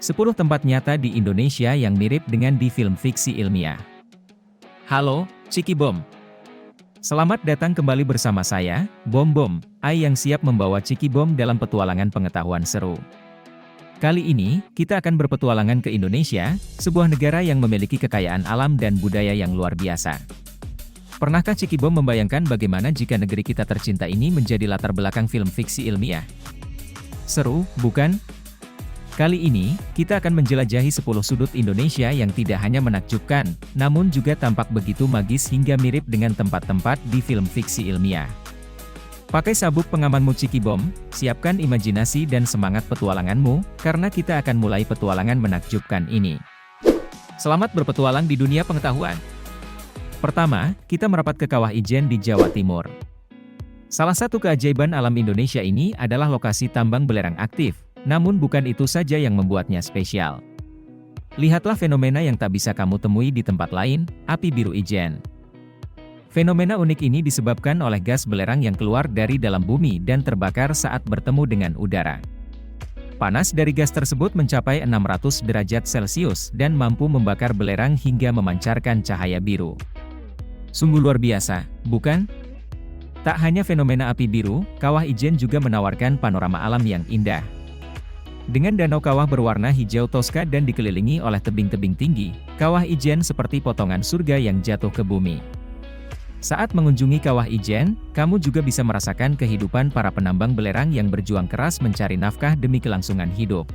10 tempat nyata di Indonesia yang mirip dengan di film fiksi ilmiah. Halo, Ciki Bom. Selamat datang kembali bersama saya, Bom Bom, yang siap membawa Ciki Bom dalam petualangan pengetahuan seru. Kali ini, kita akan berpetualangan ke Indonesia, sebuah negara yang memiliki kekayaan alam dan budaya yang luar biasa. Pernahkah Ciki Bom membayangkan bagaimana jika negeri kita tercinta ini menjadi latar belakang film fiksi ilmiah? Seru, bukan? Kali ini, kita akan menjelajahi 10 sudut Indonesia yang tidak hanya menakjubkan, namun juga tampak begitu magis hingga mirip dengan tempat-tempat di film fiksi ilmiah. Pakai sabuk pengamanmu Ciki Bom, siapkan imajinasi dan semangat petualanganmu, karena kita akan mulai petualangan menakjubkan ini. Selamat berpetualang di dunia pengetahuan. Pertama, kita merapat ke Kawah Ijen di Jawa Timur. Salah satu keajaiban alam Indonesia ini adalah lokasi tambang belerang aktif. Namun bukan itu saja yang membuatnya spesial. Lihatlah fenomena yang tak bisa kamu temui di tempat lain, api biru Ijen. Fenomena unik ini disebabkan oleh gas belerang yang keluar dari dalam bumi dan terbakar saat bertemu dengan udara. Panas dari gas tersebut mencapai 600 derajat Celcius dan mampu membakar belerang hingga memancarkan cahaya biru. Sungguh luar biasa, bukan? Tak hanya fenomena api biru, Kawah Ijen juga menawarkan panorama alam yang indah. Dengan danau kawah berwarna hijau toska dan dikelilingi oleh tebing-tebing tinggi, Kawah Ijen seperti potongan surga yang jatuh ke bumi. Saat mengunjungi Kawah Ijen, kamu juga bisa merasakan kehidupan para penambang belerang yang berjuang keras mencari nafkah demi kelangsungan hidup.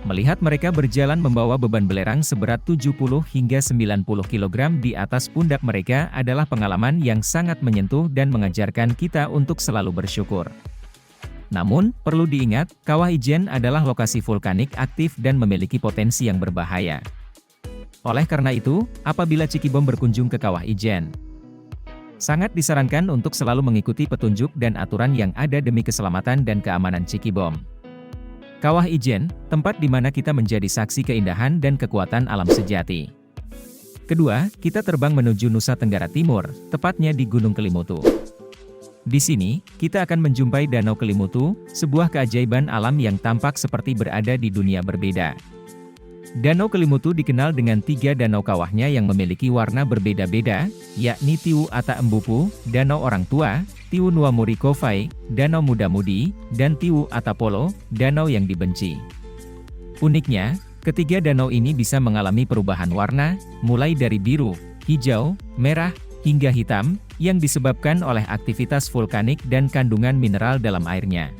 Melihat mereka berjalan membawa beban belerang seberat 70 hingga 90 kg di atas pundak mereka adalah pengalaman yang sangat menyentuh dan mengajarkan kita untuk selalu bersyukur. Namun, perlu diingat, Kawah Ijen adalah lokasi vulkanik aktif dan memiliki potensi yang berbahaya. Oleh karena itu, apabila Ciki Bom berkunjung ke Kawah Ijen, sangat disarankan untuk selalu mengikuti petunjuk dan aturan yang ada demi keselamatan dan keamanan Ciki Bom. Kawah Ijen, tempat di mana kita menjadi saksi keindahan dan kekuatan alam sejati. Kedua, kita terbang menuju Nusa Tenggara Timur, tepatnya di Gunung Kelimutu. Di sini, kita akan menjumpai Danau Kelimutu, sebuah keajaiban alam yang tampak seperti berada di dunia berbeda. Danau Kelimutu dikenal dengan 3 danau kawahnya yang memiliki warna berbeda-beda, yakni Tiu Ata Embupu, Danau Orang Tua, Tiu Nuamuri Kovai, Danau Muda-Mudi, dan Tiu Ata Polo, Danau yang dibenci. Uniknya, ketiga danau ini bisa mengalami perubahan warna, mulai dari biru, hijau, merah, hingga hitam, yang disebabkan oleh aktivitas vulkanik dan kandungan mineral dalam airnya.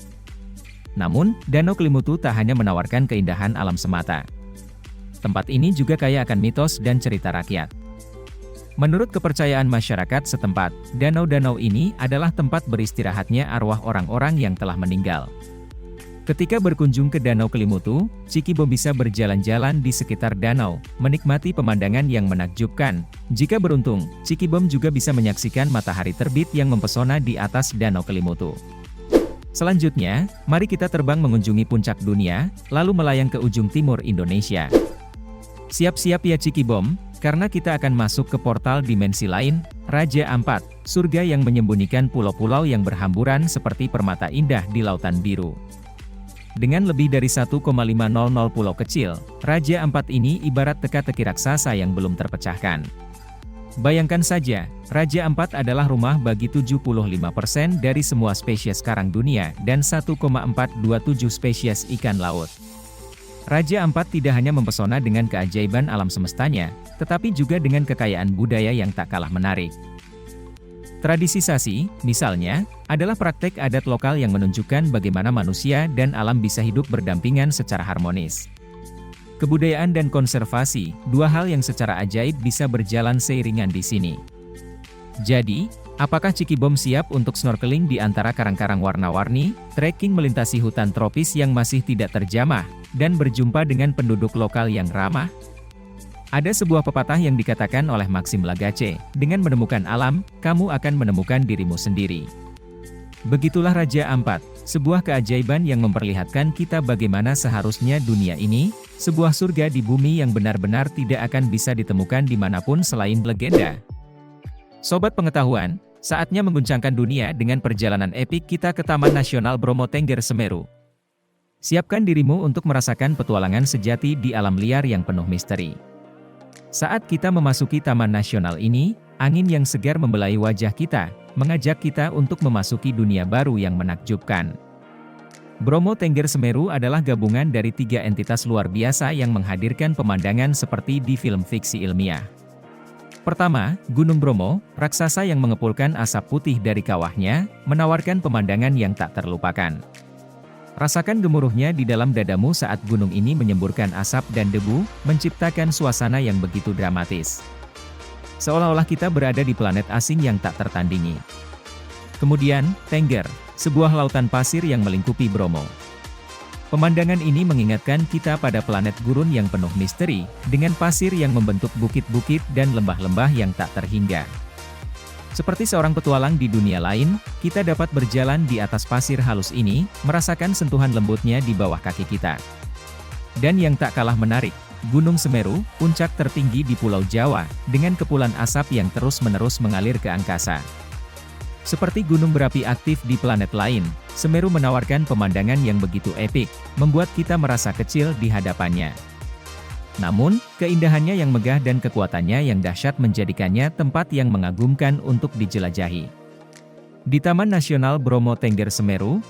Namun, Danau Kelimutu tak hanya menawarkan keindahan alam semata. Tempat ini juga kaya akan mitos dan cerita rakyat. Menurut kepercayaan masyarakat setempat, danau-danau ini adalah tempat beristirahatnya arwah orang-orang yang telah meninggal. Ketika berkunjung ke Danau Kelimutu, Ciki Bom bisa berjalan-jalan di sekitar danau, menikmati pemandangan yang menakjubkan. Jika beruntung, Ciki Bom juga bisa menyaksikan matahari terbit yang mempesona di atas Danau Kelimutu. Selanjutnya, mari kita terbang mengunjungi puncak dunia, lalu melayang ke ujung timur Indonesia. Siap-siap ya Ciki Bom, karena kita akan masuk ke portal dimensi lain, Raja Ampat, surga yang menyembunyikan pulau-pulau yang berhamburan seperti permata indah di lautan biru. Dengan lebih dari 1,500 pulau kecil, Raja Ampat ini ibarat teka-teki raksasa yang belum terpecahkan. Bayangkan saja, Raja Ampat adalah rumah bagi 75% dari semua spesies karang dunia dan 1,427 spesies ikan laut. Raja Ampat tidak hanya mempesona dengan keajaiban alam semestanya, tetapi juga dengan kekayaan budaya yang tak kalah menarik. Tradisi Sasi, misalnya, adalah praktek adat lokal yang menunjukkan bagaimana manusia dan alam bisa hidup berdampingan secara harmonis. Kebudayaan dan konservasi, dua hal yang secara ajaib bisa berjalan seiringan di sini. Jadi, apakah Ciki Bom siap untuk snorkeling di antara karang-karang warna-warni, trekking melintasi hutan tropis yang masih tidak terjamah, dan berjumpa dengan penduduk lokal yang ramah? Ada sebuah pepatah yang dikatakan oleh Maxim Lagace, dengan menemukan alam, kamu akan menemukan dirimu sendiri. Begitulah Raja Ampat, sebuah keajaiban yang memperlihatkan kita bagaimana seharusnya dunia ini, sebuah surga di bumi yang benar-benar tidak akan bisa ditemukan dimanapun selain legenda. Sobat pengetahuan, saatnya mengguncangkan dunia dengan perjalanan epik kita ke Taman Nasional Bromo Tengger Semeru. Siapkan dirimu untuk merasakan petualangan sejati di alam liar yang penuh misteri. Saat kita memasuki Taman Nasional ini, angin yang segar membelai wajah kita, mengajak kita untuk memasuki dunia baru yang menakjubkan. Bromo Tengger Semeru adalah gabungan dari 3 entitas luar biasa yang menghadirkan pemandangan seperti di film fiksi ilmiah. Pertama, Gunung Bromo, raksasa yang mengepulkan asap putih dari kawahnya, menawarkan pemandangan yang tak terlupakan. Rasakan gemuruhnya di dalam dadamu saat gunung ini menyemburkan asap dan debu, menciptakan suasana yang begitu dramatis. Seolah-olah kita berada di planet asing yang tak tertandingi. Kemudian, Tengger, sebuah lautan pasir yang melingkupi Bromo. Pemandangan ini mengingatkan kita pada planet gurun yang penuh misteri, dengan pasir yang membentuk bukit-bukit dan lembah-lembah yang tak terhingga. Seperti seorang petualang di dunia lain, kita dapat berjalan di atas pasir halus ini, merasakan sentuhan lembutnya di bawah kaki kita. Dan yang tak kalah menarik, Gunung Semeru, puncak tertinggi di Pulau Jawa, dengan kepulan asap yang terus-menerus mengalir ke angkasa. Seperti gunung berapi aktif di planet lain, Semeru menawarkan pemandangan yang begitu epik, membuat kita merasa kecil di hadapannya. Namun, keindahannya yang megah dan kekuatannya yang dahsyat menjadikannya tempat yang mengagumkan untuk dijelajahi. Di Taman Nasional Bromo Tengger Semeru,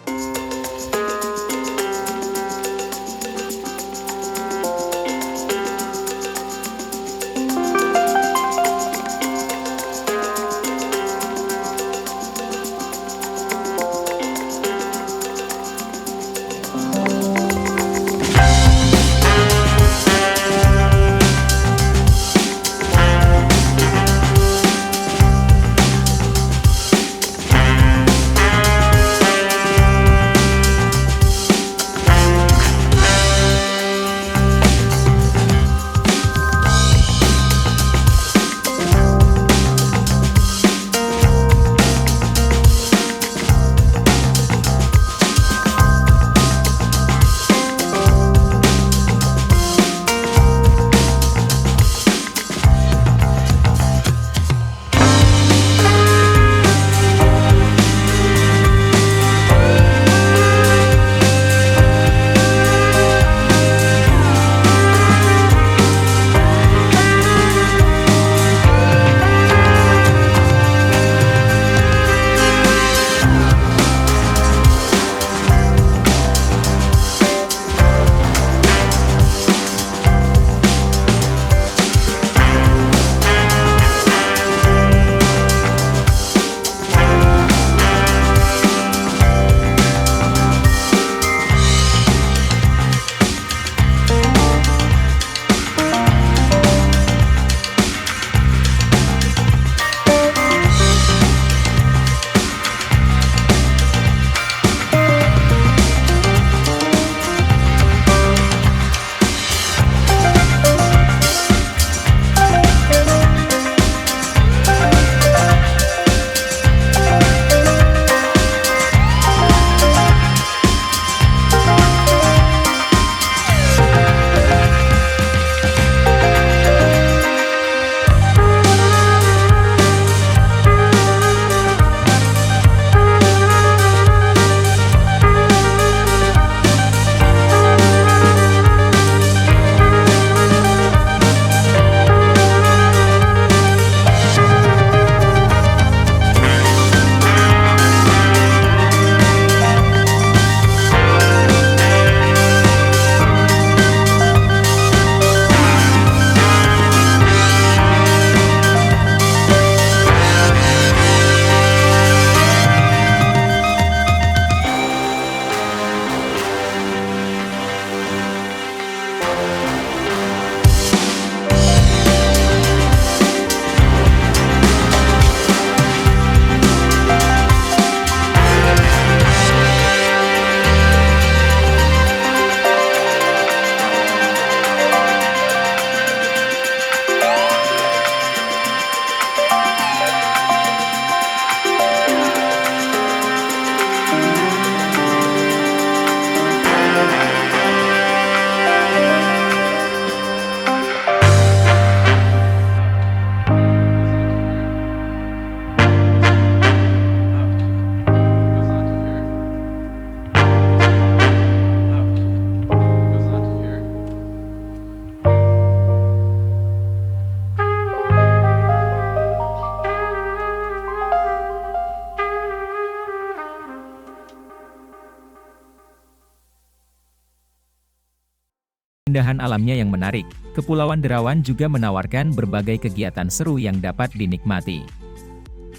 keindahan alamnya yang menarik, Kepulauan Derawan juga menawarkan berbagai kegiatan seru yang dapat dinikmati.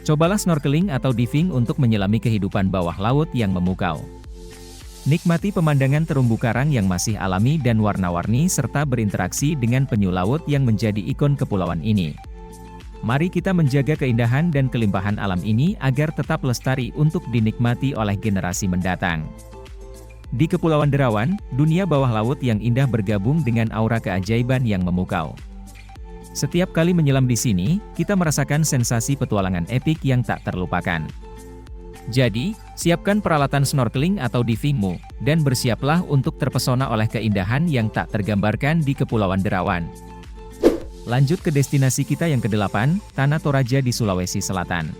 Cobalah snorkeling atau diving untuk menyelami kehidupan bawah laut yang memukau. Nikmati pemandangan terumbu karang yang masih alami dan warna-warni serta berinteraksi dengan penyu laut yang menjadi ikon kepulauan ini. Mari kita menjaga keindahan dan kelimpahan alam ini agar tetap lestari untuk dinikmati oleh generasi mendatang. Di Kepulauan Derawan, dunia bawah laut yang indah bergabung dengan aura keajaiban yang memukau. Setiap kali menyelam di sini, kita merasakan sensasi petualangan epik yang tak terlupakan. Jadi, siapkan peralatan snorkeling atau divingmu, dan bersiaplah untuk terpesona oleh keindahan yang tak tergambarkan di Kepulauan Derawan. Lanjut ke destinasi kita yang ke-8, Tanah Toraja di Sulawesi Selatan.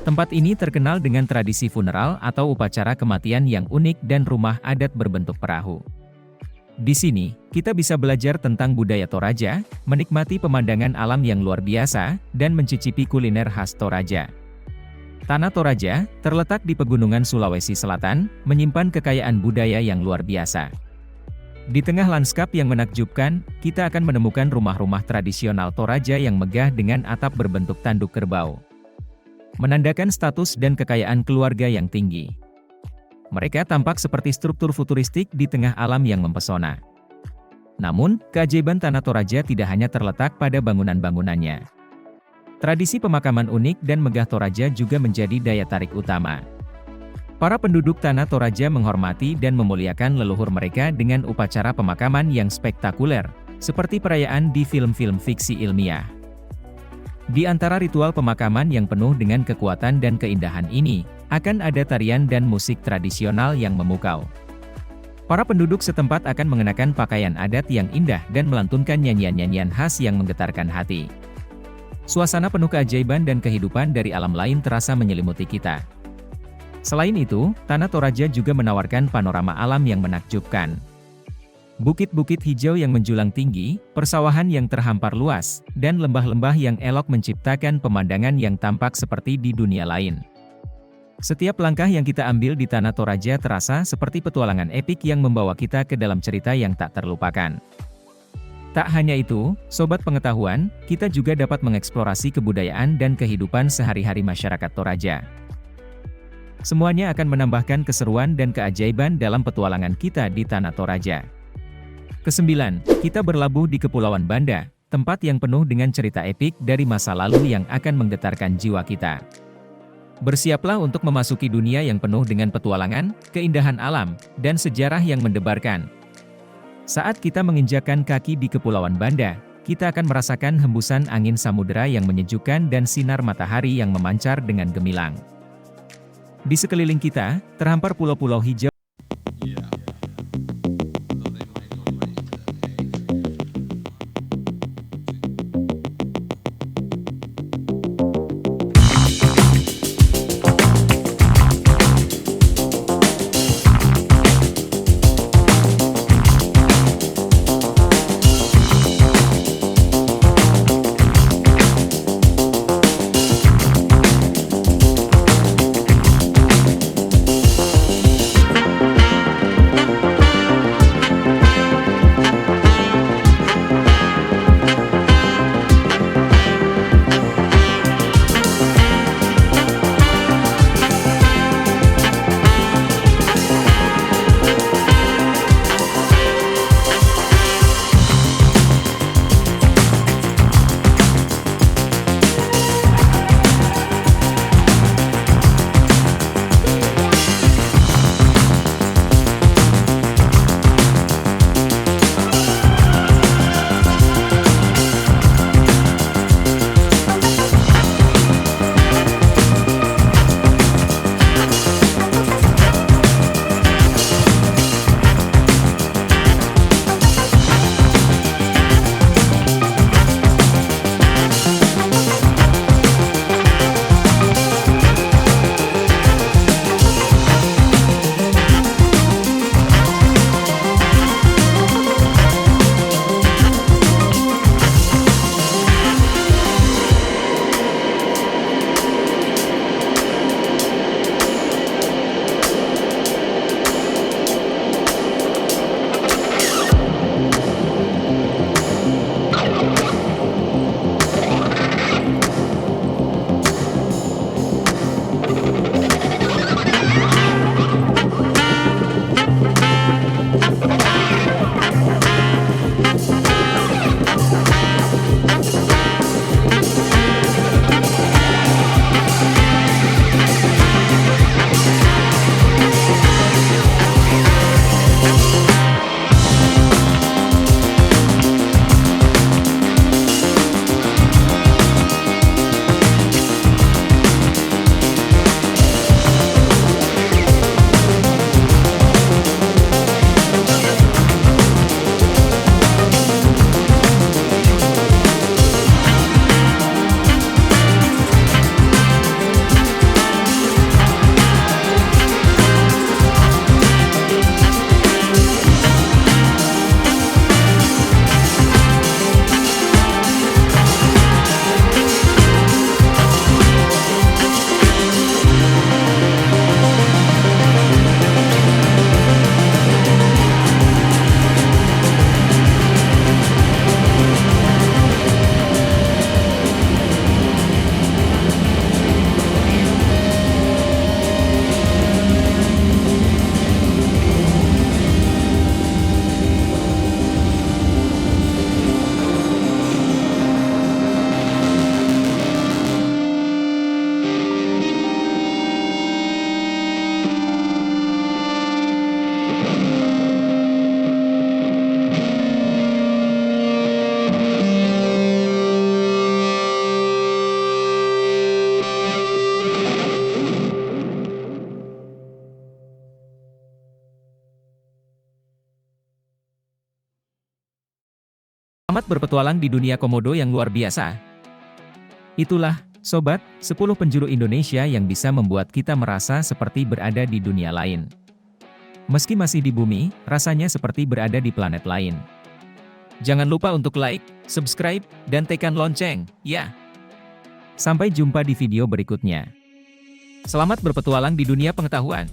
Tempat ini terkenal dengan tradisi funeral atau upacara kematian yang unik dan rumah adat berbentuk perahu. Di sini, kita bisa belajar tentang budaya Toraja, menikmati pemandangan alam yang luar biasa, dan mencicipi kuliner khas Toraja. Tanah Toraja, terletak di pegunungan Sulawesi Selatan, menyimpan kekayaan budaya yang luar biasa. Di tengah lanskap yang menakjubkan, kita akan menemukan rumah-rumah tradisional Toraja yang megah dengan atap berbentuk tanduk kerbau, menandakan status dan kekayaan keluarga yang tinggi. Mereka tampak seperti struktur futuristik di tengah alam yang mempesona. Namun, keajaiban Tanah Toraja tidak hanya terletak pada bangunan-bangunannya. Tradisi pemakaman unik dan megah Toraja juga menjadi daya tarik utama. Para penduduk Tanah Toraja menghormati dan memuliakan leluhur mereka dengan upacara pemakaman yang spektakuler, seperti perayaan di film-film fiksi ilmiah. Di antara ritual pemakaman yang penuh dengan kekuatan dan keindahan ini, akan ada tarian dan musik tradisional yang memukau. Para penduduk setempat akan mengenakan pakaian adat yang indah dan melantunkan nyanyian-nyanyian khas yang menggetarkan hati. Suasana penuh keajaiban dan kehidupan dari alam lain terasa menyelimuti kita. Selain itu, Tanah Toraja juga menawarkan panorama alam yang menakjubkan. Bukit-bukit hijau yang menjulang tinggi, persawahan yang terhampar luas, dan lembah-lembah yang elok menciptakan pemandangan yang tampak seperti di dunia lain. Setiap langkah yang kita ambil di Tanah Toraja terasa seperti petualangan epik yang membawa kita ke dalam cerita yang tak terlupakan. Tak hanya itu, Sobat Pengetahuan, kita juga dapat mengeksplorasi kebudayaan dan kehidupan sehari-hari masyarakat Toraja. Semuanya akan menambahkan keseruan dan keajaiban dalam petualangan kita di Tanah Toraja. Kesembilan, kita berlabuh di Kepulauan Banda, tempat yang penuh dengan cerita epik dari masa lalu yang akan menggetarkan jiwa kita. Bersiaplah untuk memasuki dunia yang penuh dengan petualangan, keindahan alam, dan sejarah yang mendebarkan. Saat kita menginjakkan kaki di Kepulauan Banda, kita akan merasakan hembusan angin samudera yang menyejukkan dan sinar matahari yang memancar dengan gemilang. Di sekeliling kita, terhampar pulau-pulau hijau. Selamat berpetualang di dunia komodo yang luar biasa. Itulah, Sobat, 10 penjuru Indonesia yang bisa membuat kita merasa seperti berada di dunia lain. Meski masih di bumi, rasanya seperti berada di planet lain. Jangan lupa untuk like, subscribe, dan tekan lonceng, ya. Sampai jumpa di video berikutnya. Selamat berpetualang di dunia pengetahuan.